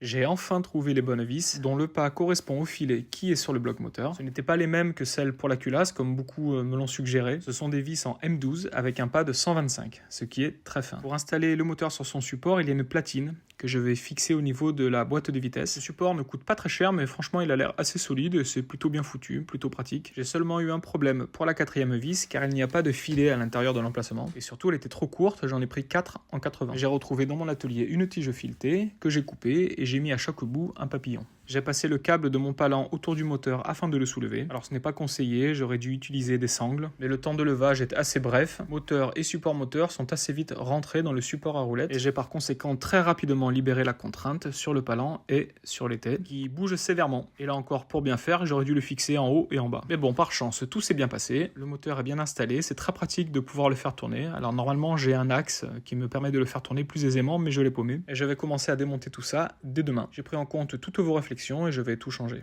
J'ai enfin trouvé les bonnes vis, dont le pas correspond au filet qui est sur le bloc moteur. Ce n'étaient pas les mêmes que celles pour la culasse, comme beaucoup me l'ont suggéré. Ce sont des vis en M12 avec un pas de 125, ce qui est très fin. Pour installer le moteur sur son support, il y a une platine que je vais fixer au niveau de la boîte de vitesse. Ce support ne coûte pas très cher, mais franchement il a l'air assez solide et c'est plutôt bien foutu, plutôt pratique. J'ai seulement eu un problème pour la quatrième vis, car il n'y a pas de filet à l'intérieur de l'emplacement. Et surtout elle était trop courte, j'en ai pris 4 en 80. J'ai retrouvé dans mon atelier une tige filetée que j'ai coupée et j'ai mis à chaque bout un papillon. J'ai passé le câble de mon palan autour du moteur afin de le soulever. Alors ce n'est pas conseillé, j'aurais dû utiliser des sangles, mais le temps de levage est assez bref. Moteur et support moteur sont assez vite rentrés dans le support à roulettes et j'ai par conséquent très rapidement libéré la contrainte sur le palan et sur les têtes qui bougent sévèrement. Et là encore, pour bien faire, j'aurais dû le fixer en haut et en bas. Mais bon, par chance, tout s'est bien passé. Le moteur est bien installé, c'est très pratique de pouvoir le faire tourner. Alors normalement, j'ai un axe qui me permet de le faire tourner plus aisément, mais je l'ai paumé. Et je vais commencer à démonter tout ça dès demain. J'ai pris en compte toutes vos réflexions et je vais tout changer.